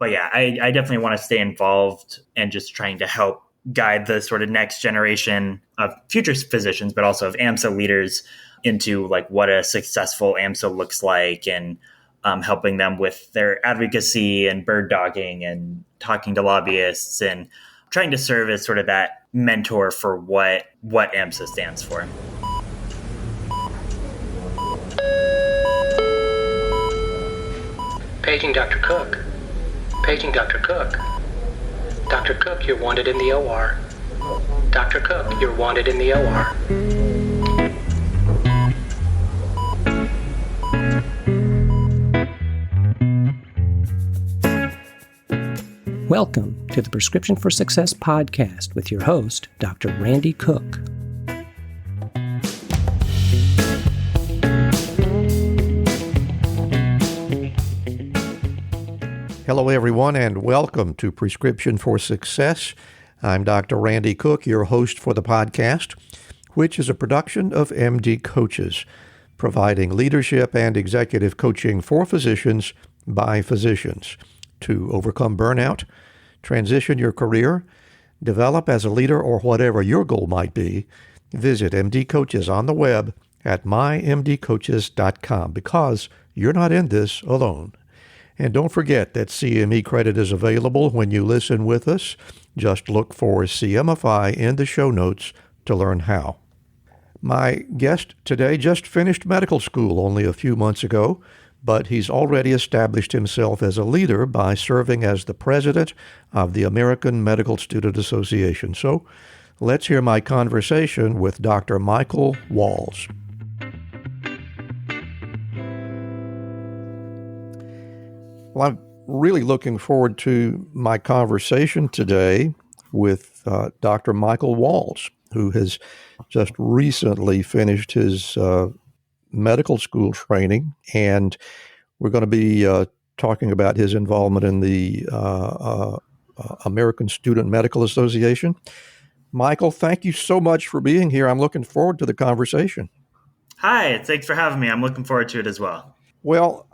But yeah, I definitely want to stay involved and just trying to help guide the sort of next generation of future physicians, but also of AMSA leaders into like what a successful AMSA looks like, and helping them with their advocacy and bird dogging and talking to lobbyists and trying to serve as sort of that mentor for what AMSA stands for. Paging Dr. Cook. Paging Dr. Cook. Dr. Cook, you're wanted in the OR. Dr. Cook, you're wanted in the OR. Welcome to the Prescription for Success podcast with your host, Dr. Randy Cook. Hello, everyone, and welcome to Prescription for Success. I'm Dr. Randy Cook, your host for the podcast, which is a production of MD Coaches, providing leadership and executive coaching for physicians by physicians to overcome burnout, transition your career, develop as a leader, or whatever your goal might be. Visit MD Coaches on the web at mymdcoaches.com because you're not in this alone. And don't forget that CME credit is available when you listen with us. Just look for CMFI in the show notes to learn how. My guest today just finished medical school only a few months ago, but he's already established himself as a leader by serving as the president of the American Medical Student Association. So let's hear my conversation with Dr. Michael Walls. Well, I'm really looking forward to my conversation today with Dr. Michael Walls, who has just recently finished his medical school training, and we're going to be talking about his involvement in the American Student Medical Association. Michael, thank you so much for being here. I'm looking forward to the conversation. Hi, thanks for having me. I'm looking forward to it as well. Well,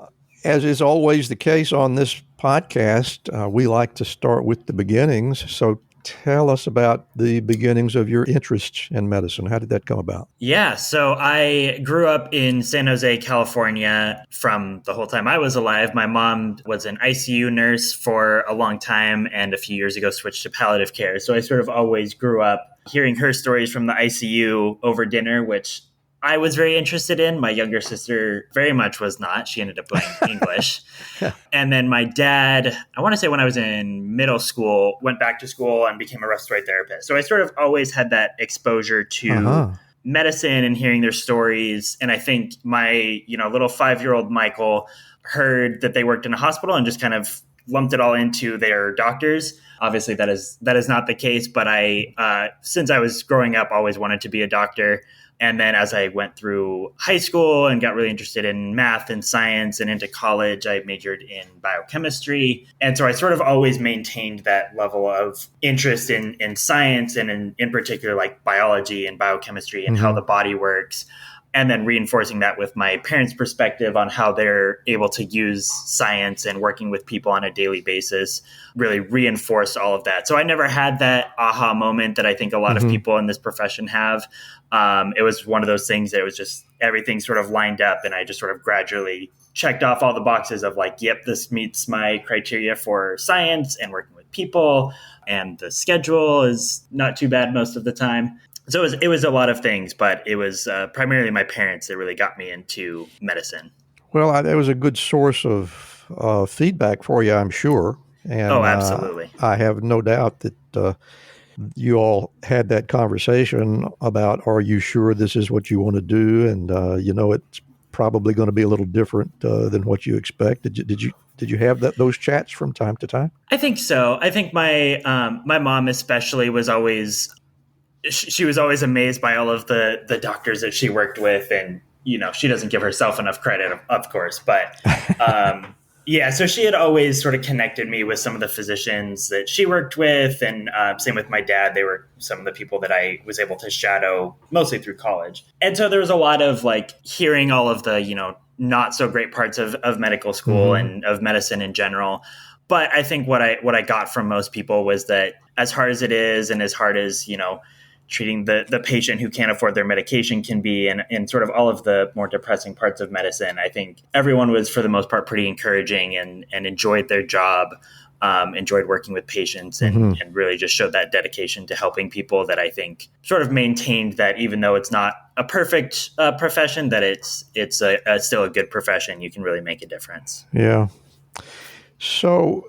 as is always the case on this podcast, we like to start with the beginnings. So tell us about the beginnings of your interest in medicine. How did that come about? Yeah, so I grew up in San Jose, California from the whole time I was alive. My mom was an ICU nurse for a long time and a few years ago switched to palliative care. So I sort of always grew up hearing her stories from the ICU over dinner, which I was very interested in. My younger sister very much was not. She ended up going English. And then my dad, I want to say when I was in middle school, went back to school and became a respiratory therapist. So I sort of always had that exposure to medicine and hearing their stories. And I think my, little 5-year-old Michael heard that they worked in a hospital and just kind of lumped it all into their doctors. Obviously, that is not the case. But I, since I was growing up, always wanted to be a doctor. And then as I went through high school and got really interested in math and science and into college, I majored in biochemistry. And so I sort of always maintained that level of interest in science and in particular like biology and biochemistry and how the body works. And then reinforcing that with my parents' perspective on how they're able to use science and working with people on a daily basis really reinforced all of that. So I never had that aha moment that I think a lot of people in this profession have. It was one of those things that it was just everything sort of lined up, and I just sort of gradually checked off all the boxes of like, yep, this meets my criteria for science and working with people, and the schedule is not too bad most of the time. So it was a lot of things, but it was primarily my parents that really got me into medicine. Well, that was a good source of feedback for you, I'm sure. And, absolutely. I have no doubt that you all had that conversation about, are you sure this is what you want to do? And, it's probably going to be a little different than what you expect. Did you have those chats from time to time? I think so. I think my mom especially was always... She was always amazed by all of the doctors that she worked with. And, she doesn't give herself enough credit, of course. But so she had always sort of connected me with some of the physicians that she worked with. And same with my dad. They were some of the people that I was able to shadow mostly through college. And so there was a lot of like hearing all of the, not so great parts of medical school and of medicine in general. But I think what I got from most people was that as hard as it is, and as hard as, treating the patient who can't afford their medication can be, and sort of all of the more depressing parts of medicine, I think everyone was, for the most part, pretty encouraging and enjoyed their job, enjoyed working with patients, and really just showed that dedication to helping people that I think sort of maintained that even though it's not a perfect profession, that it's still a good profession. You can really make a difference. Yeah. So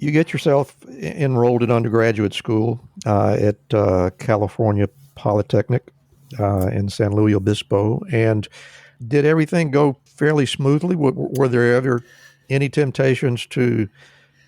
you get yourself enrolled in undergraduate school at California Polytechnic in San Luis Obispo. And did everything go fairly smoothly? Were there ever any temptations to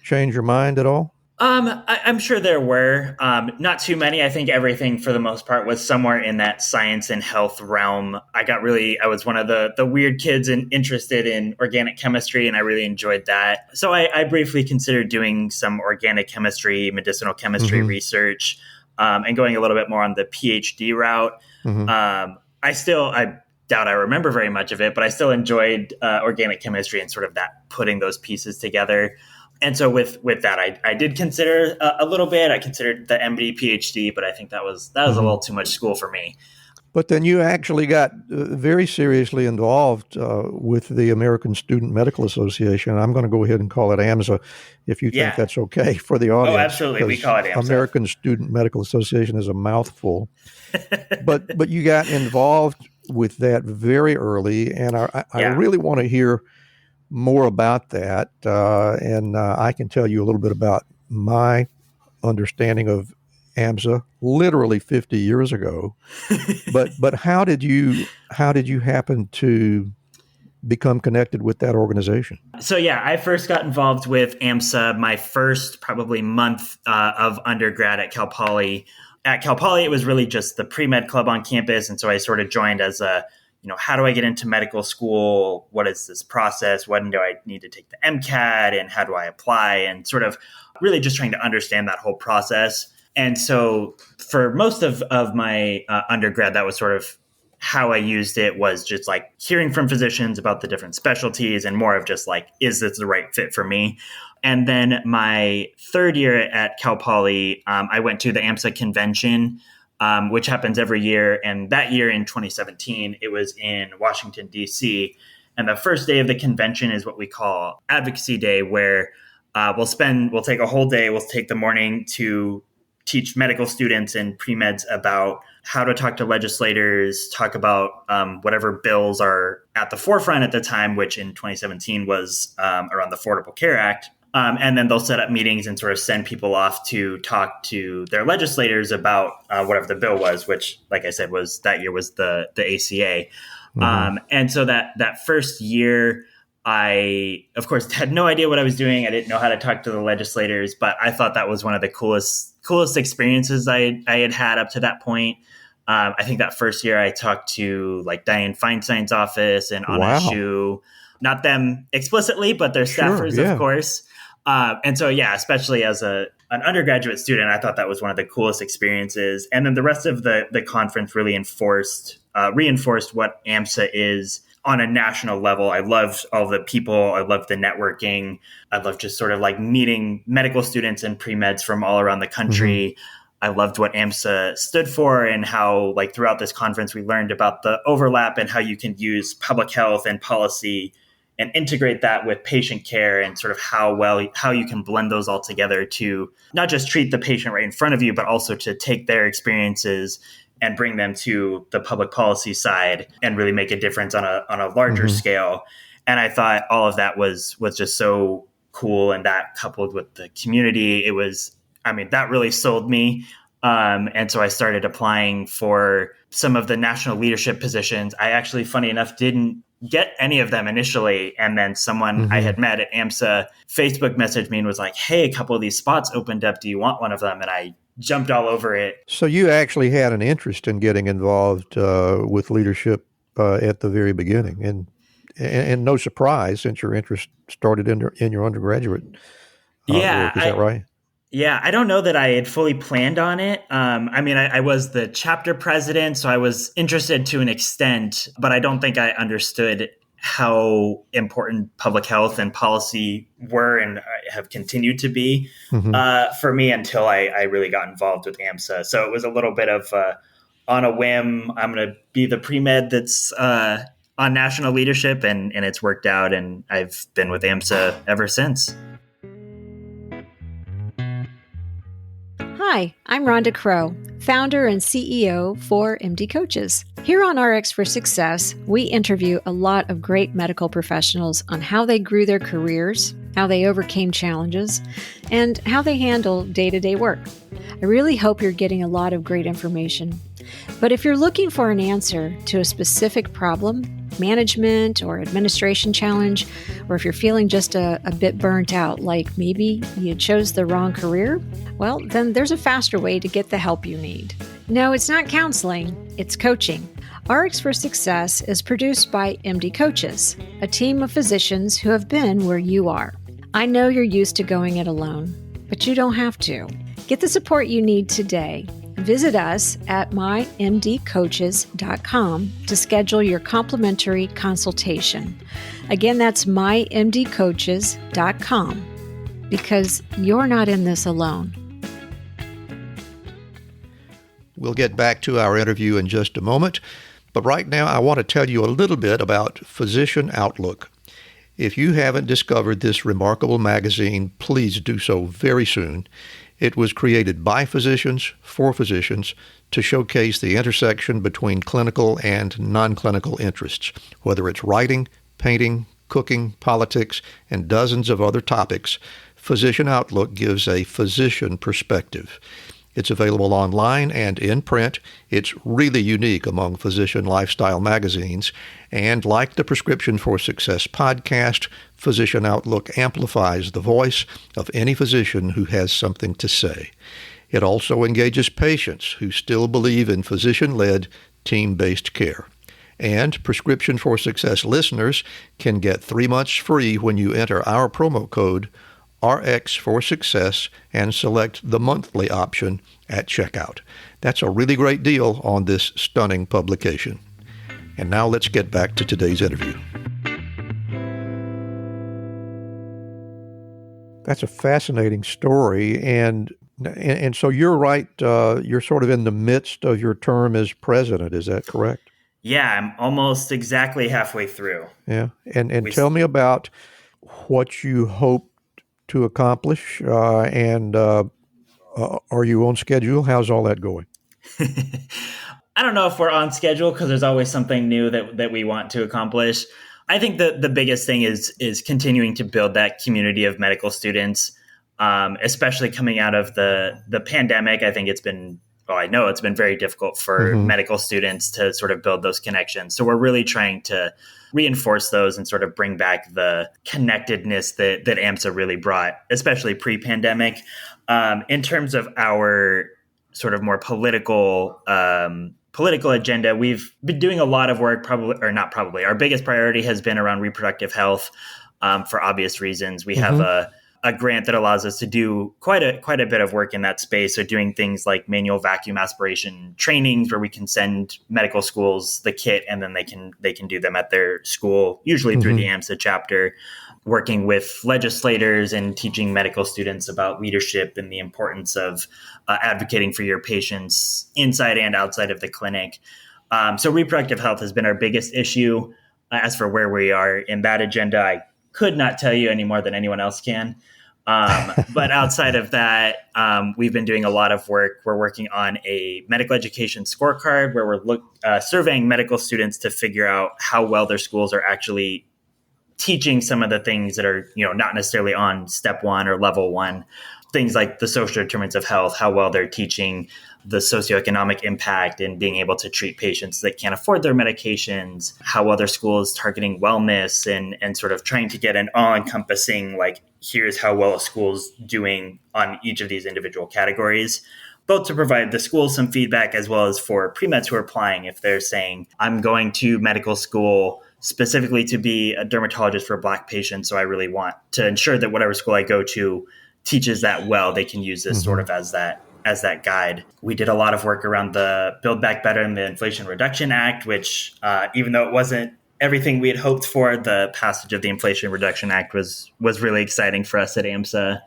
change your mind at all? I'm sure there were. Not too many. I think everything for the most part was somewhere in that science and health realm. I was one of the weird kids and interested in organic chemistry, and I really enjoyed that. So I briefly considered doing some organic chemistry, medicinal chemistry research, and going a little bit more on the PhD route. I doubt I remember very much of it, but I still enjoyed organic chemistry and sort of that putting those pieces together. And so with that, I did consider a little bit. I considered the MD, PhD, but I think that was a little too much school for me. But then you actually got very seriously involved with the American Student Medical Association. I'm going to go ahead and call it AMSA, if you think that's okay for the audience. Oh, absolutely. We call it AMSA. American Student Medical Association is a mouthful. But you got involved with that very early, and I really want to hear more about that, and I can tell you a little bit about my understanding of AMSA literally 50 years ago. But how did you happen to become connected with that organization? So I first got involved with AMSA my first probably month of undergrad at Cal Poly. At Cal Poly, it was really just the pre-med club on campus, and so I sort of joined as a how do I get into medical school? What is this process? When do I need to take the MCAT? And how do I apply? And sort of really just trying to understand that whole process. And so for most of my undergrad, that was sort of how I used it, was just like hearing from physicians about the different specialties and more of just like, is this the right fit for me? And then my third year at Cal Poly, I went to the AMSA convention, which happens every year. And that year in 2017, it was in Washington, D.C. And the first day of the convention is what we call Advocacy Day, where we'll take a whole day. We'll take the morning to teach medical students and pre-meds about how to talk to legislators, talk about whatever bills are at the forefront at the time, which in 2017 was around the Affordable Care Act. And then they'll set up meetings and sort of send people off to talk to their legislators about whatever the bill was, which, like I said, that year was the ACA. And so that first year, I, of course, had no idea what I was doing. I didn't know how to talk to the legislators, but I thought that was one of the coolest experiences I had up to that point. I think that first year I talked to like Dianne Feinstein's office and Anna Shu, not them explicitly, but their staffers, of course. And so, especially as an undergraduate student, I thought that was one of the coolest experiences. And then the rest of the conference really reinforced what AMSA is on a national level. I loved all the people. I loved the networking. I loved just sort of like meeting medical students and pre-meds from all around the country. I loved what AMSA stood for and how, like, throughout this conference, we learned about the overlap and how you can use public health and policy and integrate that with patient care, and sort of how you can blend those all together to not just treat the patient right in front of you, but also to take their experiences and bring them to the public policy side and really make a difference on a larger scale. And I thought all of that was just so cool. And that, coupled with the community, that really sold me. And so I started applying for some of the national leadership positions. I actually, funny enough, didn't get any of them initially. And then someone I had met at AMSA Facebook messaged me and was like, hey, a couple of these spots opened up. Do you want one of them? And I jumped all over it. So you actually had an interest in getting involved with leadership at the very beginning. And no surprise, since your interest started in your undergraduate work. Is that right? Yeah, I don't know that I had fully planned on it. I was the chapter president, so I was interested to an extent, but I don't think I understood how important public health and policy were and have continued to be for me until I really got involved with AMSA. So it was a little bit of on a whim, I'm going to be the pre-med that's on national leadership, and it's worked out, and I've been with AMSA ever since. Hi, I'm Rhonda Crow, founder and CEO for MD Coaches. Here on RX for Success, we interview a lot of great medical professionals on how they grew their careers, how they overcame challenges, and how they handle day-to-day work. I really hope you're getting a lot of great information. But if you're looking for an answer to a specific problem, management or administration challenge, or if you're feeling just a bit burnt out, like maybe you chose the wrong career, well, then there's a faster way to get the help you need. No, it's not counseling, it's coaching. RX for Success is produced by MD Coaches, a team of physicians who have been where you are. I know you're used to going it alone, but you don't have to. Get the support you need today. Visit us at mymdcoaches.com to schedule your complimentary consultation. Again, that's mymdcoaches.com, because you're not in this alone. We'll get back to our interview in just a moment, but right now I want to tell you a little bit about Physician Outlook. If you haven't discovered this remarkable magazine, please do so very soon. It was created by physicians for physicians to showcase the intersection between clinical and non-clinical interests, whether it's writing, painting, cooking, politics, and dozens of other topics. Physician Outlook gives a physician perspective. It's available online and in print. It's really unique among physician lifestyle magazines. And like the Prescription for Success podcast, Physician Outlook amplifies the voice of any physician who has something to say. It also engages patients who still believe in physician-led, team-based care. And Prescription for Success listeners can get 3 months free when you enter our promo code RX for Success and select the monthly option at checkout. That's a really great deal on this stunning publication. And now let's get back to today's interview. That's a fascinating story. And so you're right, you're sort of in the midst of your term as president. Is that correct? Yeah, I'm almost exactly halfway through. Yeah. And tell me about what you hope to accomplish, and are you on schedule? How's all that going? I don't know if we're on schedule because there's always something new that we want to accomplish. I think the biggest thing is continuing to build that community of medical students, especially coming out of the pandemic. I think I know it's been very difficult for medical students to sort of build those connections. So we're really trying to reinforce those and sort of bring back the connectedness that AMSA really brought, especially pre-pandemic. In terms of our sort of more political agenda, we've been doing a lot of work, our biggest priority has been around reproductive health for obvious reasons. We have a grant that allows us to do quite a bit of work in that space. So doing things like manual vacuum aspiration trainings where we can send medical schools the kit and then they can do them at their school, usually through the AMSA chapter, working with legislators and teaching medical students about leadership and the importance of advocating for your patients inside and outside of the clinic. So reproductive health has been our biggest issue. As for where we are in that agenda, I could not tell you any more than anyone else can. But outside of that, we've been doing a lot of work. We're working on a medical education scorecard where we're surveying medical students to figure out how well their schools are actually teaching some of the things that are, not necessarily on step 1 or level 1. Things like the social determinants of health, how well they're teaching the socioeconomic impact and being able to treat patients that can't afford their medications, how well their school is targeting wellness and sort of trying to get an all-encompassing, here's how well a school's doing on each of these individual categories, both to provide the school some feedback as well as for pre-meds who are applying. If they're saying, I'm going to medical school specifically to be a dermatologist for Black patients, so I really want to ensure that whatever school I go to teaches that well, they can use this sort of as that guide. We did a lot of work around the Build Back Better and the Inflation Reduction Act, which even though it wasn't everything we had hoped for. The passage of the Inflation Reduction Act was really exciting for us at AMSA.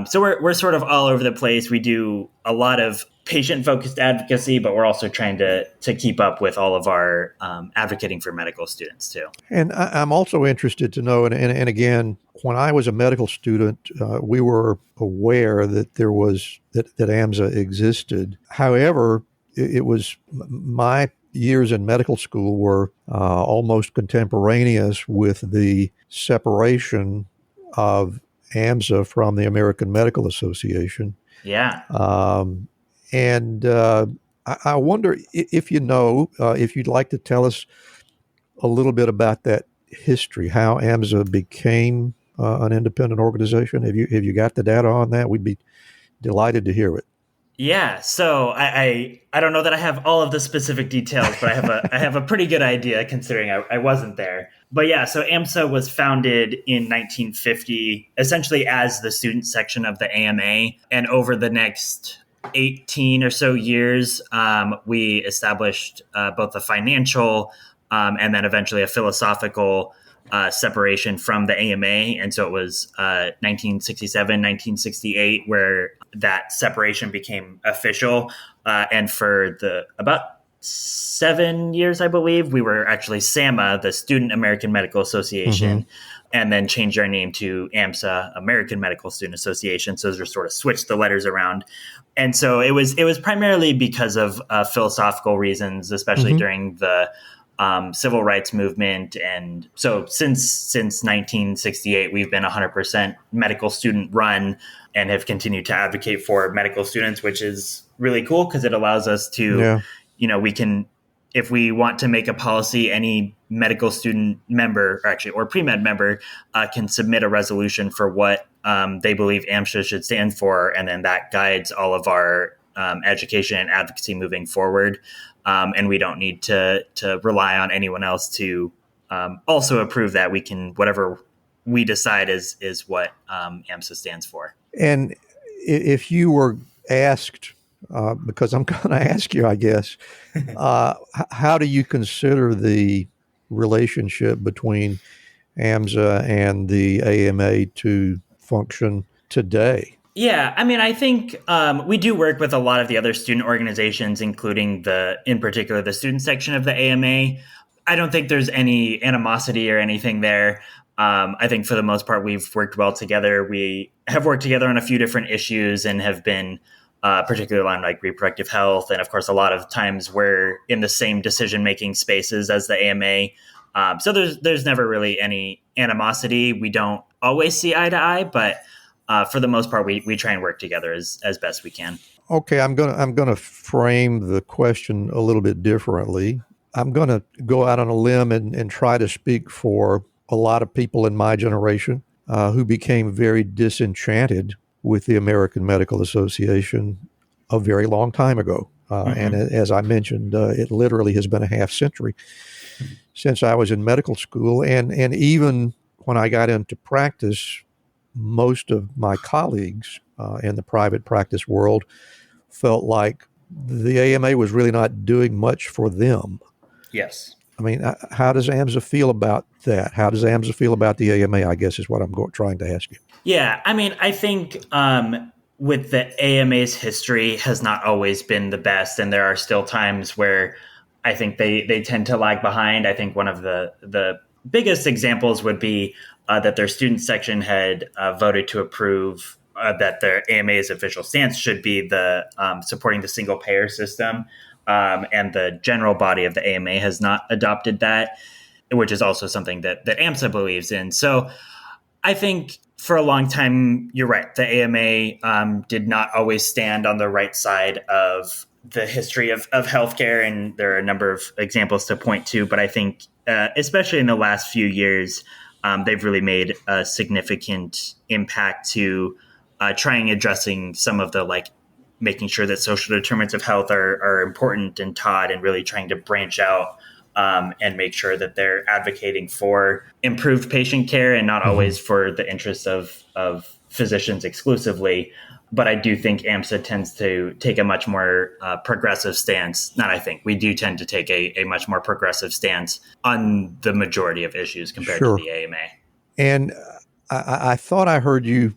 So we're sort of all over the place. We do a lot of patient-focused advocacy, but we're also trying to keep up with all of our advocating for medical students too. And I'm also interested to know, and again, when I was a medical student, we were aware that there was that AMSA existed. However, it was my years in medical school were almost contemporaneous with the separation of AMSA from the American Medical Association. Yeah. And I wonder if you know, if you'd like to tell us a little bit about that history, how AMSA became an independent organization. Have you got the data on that? We'd be delighted to hear it. Yeah, so I don't know that I have all of the specific details, but I have a pretty good idea considering I wasn't there. But yeah, so AMSA was founded in 1950, essentially as the student section of the AMA, and over the next 18 or so years, we established both a financial and then eventually a philosophical separation from the AMA. And so it was 1967, 1968, where that separation became official. And for about 7 years, I believe, we were actually SAMA, the Student American Medical Association, and then changed our name to AMSA, American Medical Student Association. So those sort of switched the letters around. And so it was primarily because of philosophical reasons, especially during the civil rights movement. And so since 1968, we've been 100% medical student run and have continued to advocate for medical students, which is really cool because it allows us to, we can, if we want to make a policy, any medical student member or pre-med member can submit a resolution for what they believe AMSA should stand for. And then that guides all of our education and advocacy moving forward. And we don't need to rely on anyone else to also approve that. We can, whatever we decide is what AMSA stands for. And if you were asked, because I'm going to ask you, I guess, how do you consider the relationship between AMSA and the AMA to function today? Yeah, I mean, I think we do work with a lot of the other student organizations, including in particular, the student section of the AMA. I don't think there's any animosity or anything there. I think for the most part, we've worked well together. We have worked together on a few different issues and have been particularly on like reproductive health. And of course, a lot of times we're in the same decision-making spaces as the AMA. So there's never really any animosity. We don't always see eye to eye, but for the most part, we try and work together as best we can. Okay, I'm gonna frame the question a little bit differently. I'm gonna go out on a limb and try to speak for a lot of people in my generation who became very disenchanted with the American Medical Association a very long time ago. And as I mentioned, it literally has been a half century since I was in medical school. And even when I got into practice, most of my colleagues in the private practice world felt like the AMA was really not doing much for them. Yes. I mean, how does AMSA feel about that? How does AMSA feel about the AMA, I guess is what I'm trying to ask you. Yeah, I mean, I think with the AMA's history has not always been the best, and there are still times where I think they tend to lag behind. I think one of the biggest examples would be that their student section had voted to approve that their AMA's official stance should be the supporting the single payer system. And the general body of the AMA has not adopted that, which is also something that AMSA believes in. So I think for a long time, you're right. The AMA did not always stand on the right side of the history of healthcare. And there are a number of examples to point to. But I think especially in the last few years, they've really made a significant impact to trying addressing some of the making sure that social determinants of health are important and taught, and really trying to branch out and make sure that they're advocating for improved patient care and not always for the interests of physicians exclusively. But I do think AMSA tends to take a much more progressive stance. We do tend to take a much more progressive stance on the majority of issues compared to the AMA. And I thought I heard you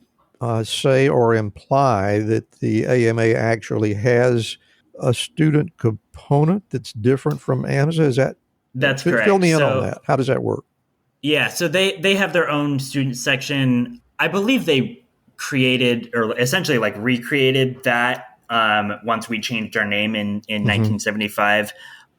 say or imply that the AMA actually has a student component that's different from AMSA. That's correct? Fill me in on that. How does that work? Yeah, so they have their own student section. I believe they created or essentially like recreated that once we changed our name in 1975.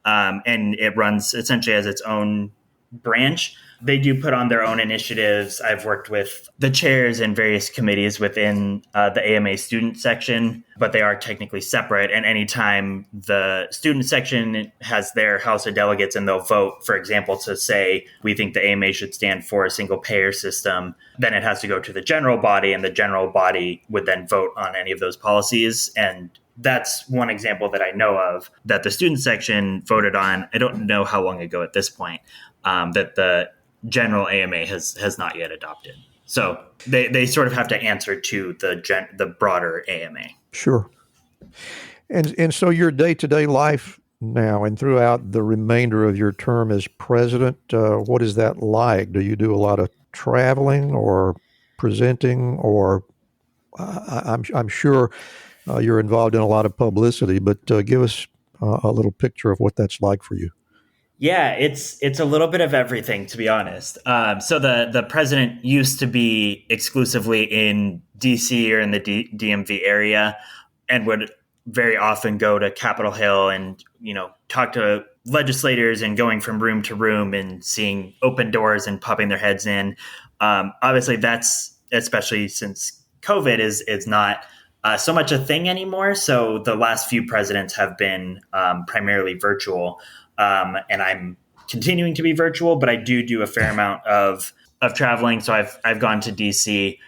And it runs essentially as its own branch. They do put on their own initiatives. I've worked with the chairs and various committees within the AMA student section, but they are technically separate. And anytime the student section has their House of Delegates and they'll vote, for example, to say, we think the AMA should stand for a single payer system, then it has to go to the general body, and the general body would then vote on any of those policies. And that's one example that I know of that the student section voted on. I don't know how long ago at this point, that the general AMA has not yet adopted. So they sort of have to answer to the broader AMA. Sure. And so your day-to-day life now and throughout the remainder of your term as president, what is that like? Do you do a lot of traveling or presenting, or I'm sure you're involved in a lot of publicity, but give us a little picture of what that's like for you. Yeah, it's a little bit of everything, to be honest. So the president used to be exclusively in DC or in the DMV area, and would very often go to Capitol Hill and talk to legislators and going from room to room and seeing open doors and popping their heads in. Obviously, that's, especially since COVID is not so much a thing anymore. So the last few presidents have been primarily virtual. And I'm continuing to be virtual, but I do a fair amount of traveling. So I've gone to DC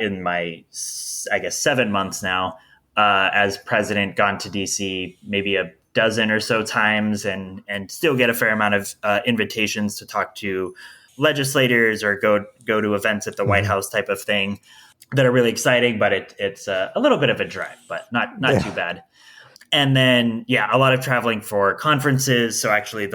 in my, 7 months now as president, gone to DC maybe a dozen or so times, and still get a fair amount of invitations to talk to legislators or go to events at the White House type of thing that are really exciting. But it's a little bit of a drive, but not too bad. And then, a lot of traveling for conferences. So actually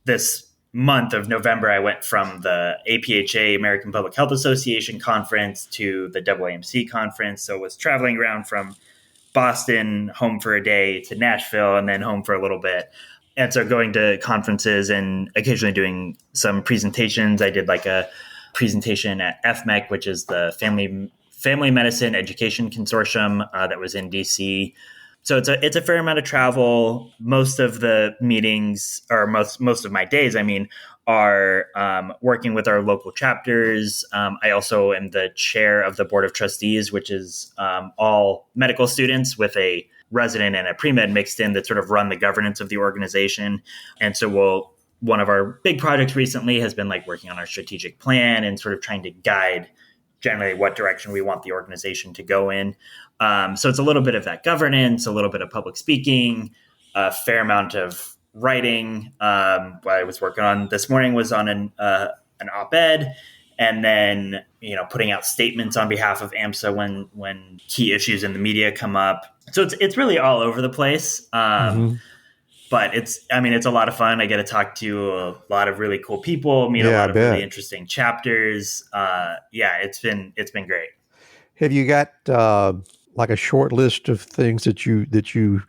this month of November, I went from the APHA, American Public Health Association conference, to the AAMC conference. So was traveling around from Boston, home for a day, to Nashville, and then home for a little bit. And so going to conferences and occasionally doing some presentations. I did like a presentation at FMEC, which is the Family Medicine Education Consortium that was in DC. So it's a fair amount of travel. Most of the meetings, or most of my days, are working with our local chapters. I also am the chair of the board of trustees, which is all medical students with a resident and a premed mixed in that sort of run the governance of the organization. And so one of our big projects recently has been like working on our strategic plan and sort of trying to guide generally what direction we want the organization to go in. So it's a little bit of that governance, a little bit of public speaking, a fair amount of writing. What I was working on this morning was on an op-ed, and then putting out statements on behalf of AMSA when key issues in the media come up. So it's really all over the place. But it's a lot of fun. I get to talk to a lot of really cool people, meet a lot of really interesting chapters. It's been great. Have you got like a short list of things that you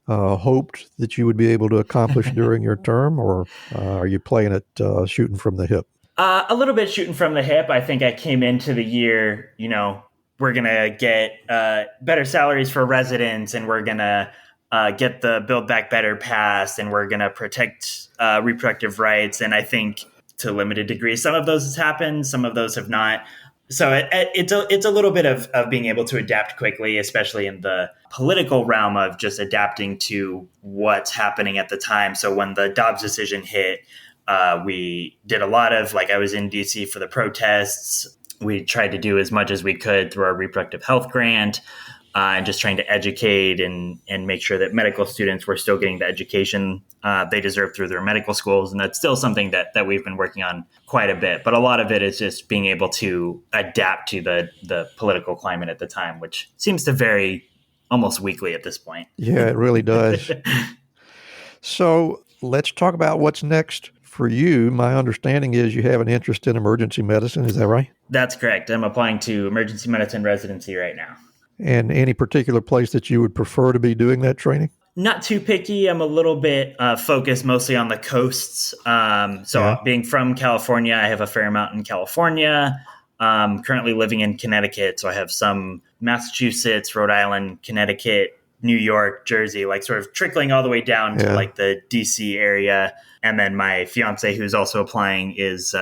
hoped that you would be able to accomplish during your term, or are you playing it shooting from the hip? A little bit shooting from the hip. I think I came into the year, we're going to get better salaries for residents, and we're going to get the Build Back Better passed, and we're going to protect reproductive rights. And I think to a limited degree, some of those has happened, some of those have not. So it's a little bit of being able to adapt quickly, especially in the political realm of just adapting to what's happening at the time. So when the Dobbs decision hit, we did a lot of, I was in DC for the protests. We tried to do as much as we could through our reproductive health grant. and just trying to educate and make sure that medical students were still getting the education they deserve through their medical schools. And that's still something that we've been working on quite a bit. But a lot of it is just being able to adapt to the political climate at the time, which seems to vary almost weekly at this point. Yeah, it really does. So let's talk about what's next for you. My understanding is you have an interest in emergency medicine. Is that right? That's correct. I'm applying to Emergency Medicine Residency right now. And any particular place that you would prefer to be doing that training? Not too picky. I'm a little bit focused mostly on the coasts. Being from California, I have a fair amount in California. Currently living in Connecticut, so I have some Massachusetts, Rhode Island, Connecticut, New York, Jersey, like sort of trickling all the way down to like the DC area. And then my fiance, who's also applying, is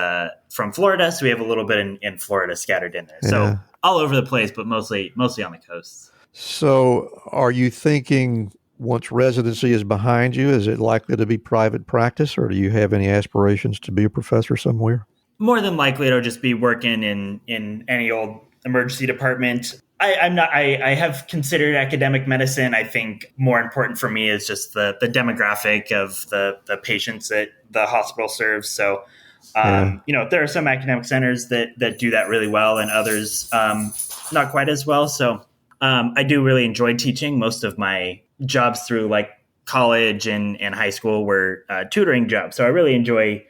from Florida. So we have a little bit in Florida scattered in there. So all over the place, but mostly on the coast. So are you thinking once residency is behind you, is it likely to be private practice, or do you have any aspirations to be a professor somewhere? More than likely, it'll just be working in any old emergency department. I have considered academic medicine. I think more important for me is just the demographic of the patients that the hospital serves. So, there are some academic centers that do that really well and others not quite as well. So I do really enjoy teaching. Most of my jobs through like college and high school were tutoring jobs. So I really enjoy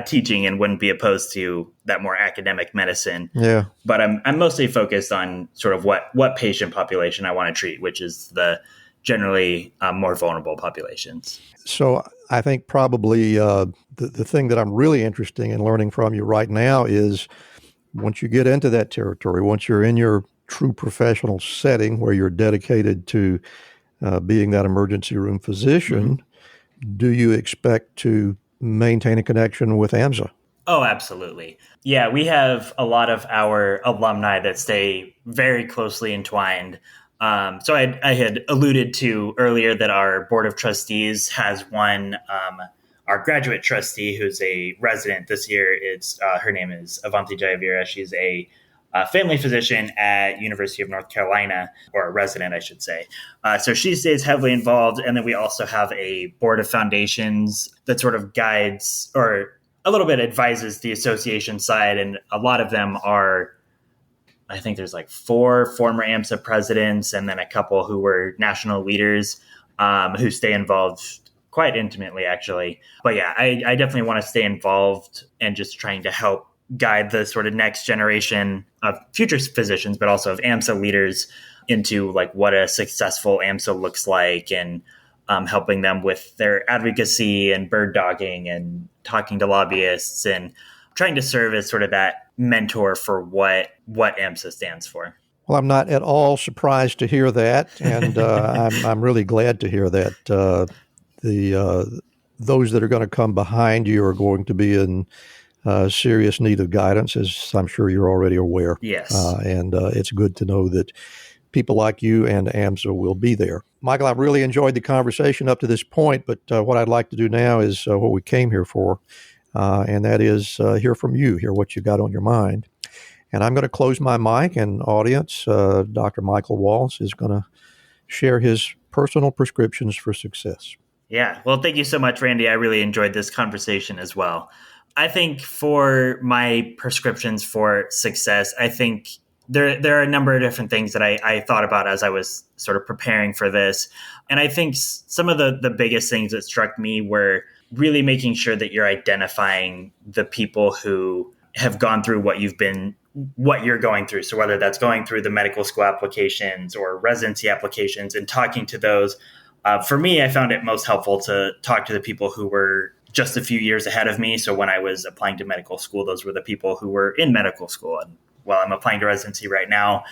teaching and wouldn't be opposed to that more academic medicine. Yeah. But I'm mostly focused on sort of what patient population I want to treat, which is the generally more vulnerable populations. So I think probably the thing that I'm really interested in learning from you right now is once you get into that territory, once you're in your true professional setting where you're dedicated to being that emergency room physician, do you expect to maintain a connection with AMSA? Oh, absolutely. Yeah, we have a lot of our alumni that stay very closely entwined. So I had alluded to earlier that our board of trustees has one, our graduate trustee who's a resident this year. Her name is Avanti Jayavira. She's a family physician at University of North Carolina, or a resident, I should say. So she stays heavily involved. And then we also have a board of foundations that sort of guides or a little bit advises the association side. And a lot of them are, I think there's like 4 former AMSA presidents and then a couple who were national leaders who stay involved quite intimately, actually. But yeah, I definitely want to stay involved and just trying to help guide the sort of next generation of future physicians, but also of AMSA leaders into like what a successful AMSA looks like, and helping them with their advocacy and bird dogging and talking to lobbyists and trying to serve as sort of that mentor for what AMSA stands for. Well, I'm not at all surprised to hear that, and I'm really glad to hear that. Those that are going to come behind you are going to be in serious need of guidance, as I'm sure you're already aware. Yes. And it's good to know that people like you and AMSA will be there. Michael, I've really enjoyed the conversation up to this point, but what I'd like to do now is what we came here for, and that is hear from you, hear what you got on your mind. And I'm going to close my mic, and audience, Dr. Michael Walls is going to share his personal prescriptions for success. Yeah. Well, thank you so much, Randy. I really enjoyed this conversation as well. I think for my prescriptions for success, I think there are a number of different things that I thought about as I was sort of preparing for this. And I think some of the biggest things that struck me were really making sure that you're identifying the people who have gone through what you're going through. So whether that's going through the medical school applications or residency applications and talking to those. For me, I found it most helpful to talk to the people who were just a few years ahead of me. So when I was applying to medical school, those were the people who were in medical school. And while I'm applying to residency right now,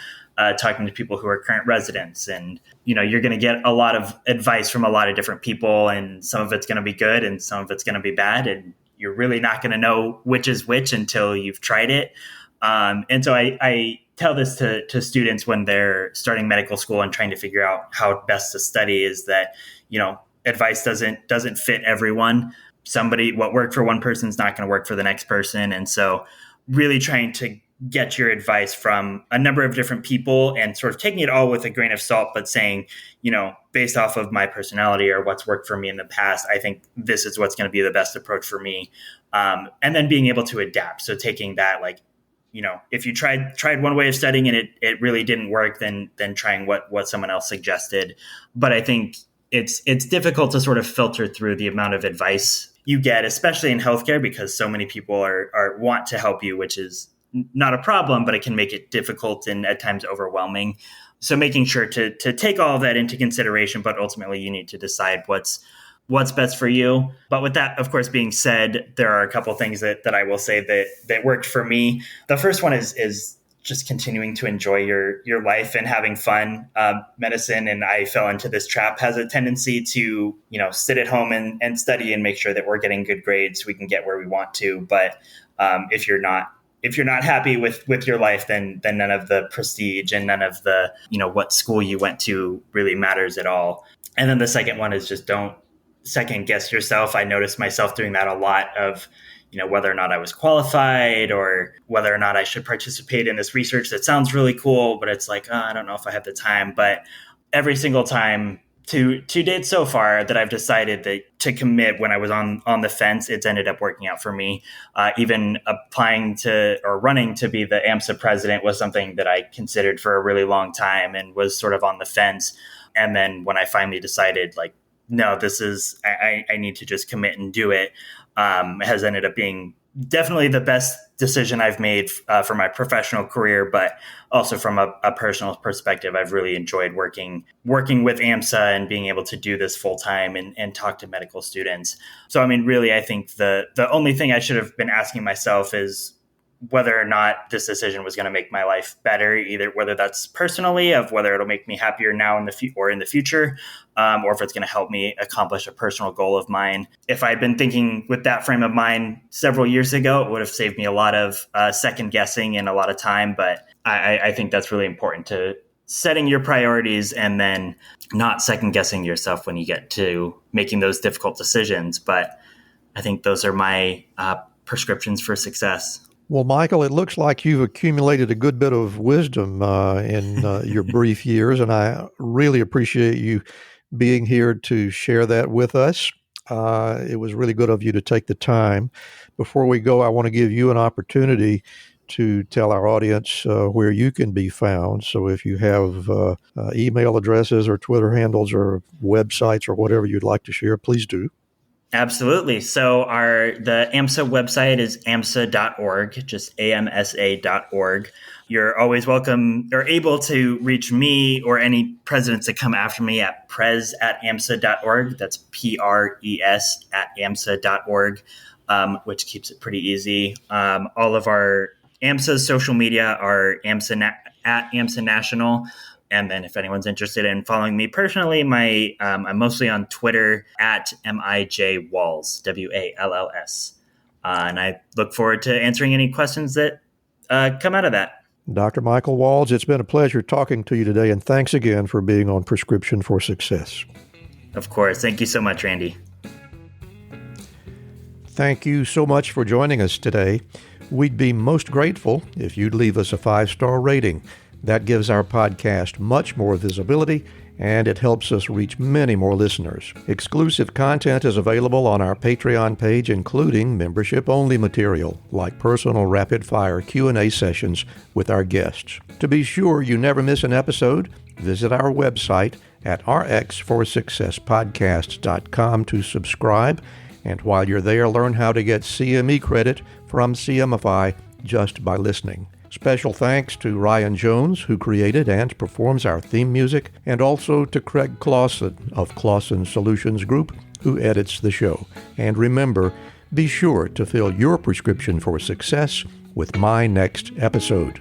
talking to people who are current residents. And, you're going to get a lot of advice from a lot of different people, and some of it's going to be good and some of it's going to be bad. And you're really not going to know which is which until you've tried it. And so I tell this to students when they're starting medical school and trying to figure out how best to study, is that, advice doesn't fit everyone. What worked for one person is not going to work for the next person. And so really trying to get your advice from a number of different people and sort of taking it all with a grain of salt, but saying, based off of my personality or what's worked for me in the past, I think this is what's going to be the best approach for me. And then being able to adapt. So taking that, if you tried one way of studying and it really didn't work, then trying what someone else suggested. But I think it's difficult to sort of filter through the amount of advice you get, especially in healthcare, because so many people are want to help you, which is not a problem, but it can make it difficult and at times overwhelming. So making sure to take all of that into consideration, but ultimately you need to decide what's best for you. But with that, of course, being said, there are a couple of things that I will say that worked for me. The first one is just continuing to enjoy your life and having fun. Medicine, and I fell into this trap, has a tendency to, sit at home and study and make sure that we're getting good grades so we can get where we want to. But if you're not happy with your life, then none of the prestige and none of the, what school you went to really matters at all. And then the second one is just don't second guess yourself. I noticed myself doing that a lot of, whether or not I was qualified or whether or not I should participate in this research that sounds really cool, but it's like, I don't know if I have the time. But every single time to date so far that I've decided that to commit when I was on the fence, it's ended up working out for me. Even applying to or running to be the AMSA president was something that I considered for a really long time and was sort of on the fence. And then when I finally decided, no, I need to just commit and do it, has ended up being definitely the best decision I've made for my professional career, but also from a personal perspective, I've really enjoyed working with AMSA and being able to do this full time and talk to medical students. So, really, I think the only thing I should have been asking myself is whether or not this decision was going to make my life better, either whether that's personally, of whether it'll make me happier now in the future, or if it's going to help me accomplish a personal goal of mine. If I'd been thinking with that frame of mind several years ago, it would have saved me a lot of second guessing and a lot of time. But I think that's really important, to setting your priorities and then not second guessing yourself when you get to making those difficult decisions. But I think those are my prescriptions for success. Well, Michael, it looks like you've accumulated a good bit of wisdom in your brief years, and I really appreciate you being here to share that with us. It was really good of you to take the time. Before we go, I want to give you an opportunity to tell our audience where you can be found. So if you have email addresses or Twitter handles or websites or whatever you'd like to share, please do. Absolutely. So the AMSA website is amsa.org, just amsa.org. You're always welcome or able to reach me or any presidents that come after me at pres@amsa.org. That's PRES @amsa.org, which keeps it pretty easy. All of our AMSA's social media are at AMSA National. And then if anyone's interested in following me personally, I'm mostly on Twitter at MIJ Walls, WALLS. And I look forward to answering any questions that come out of that. Dr. Michael Walls, it's been a pleasure talking to you today, and thanks again for being on Prescription for Success. Of course. Thank you so much, Randy. Thank you so much for joining us today. We'd be most grateful if you'd leave us a 5-star rating. That gives our podcast much more visibility, and it helps us reach many more listeners. Exclusive content is available on our Patreon page, including membership-only material, like personal rapid-fire Q&A sessions with our guests. To be sure you never miss an episode, visit our website at rxforsuccesspodcast.com to subscribe, and while you're there, learn how to get CME credit from CMify just by listening. Special thanks to Ryan Jones, who created and performs our theme music, and also to Craig Clausen of Clausen Solutions Group, who edits the show. And remember, be sure to fill your prescription for success with my next episode.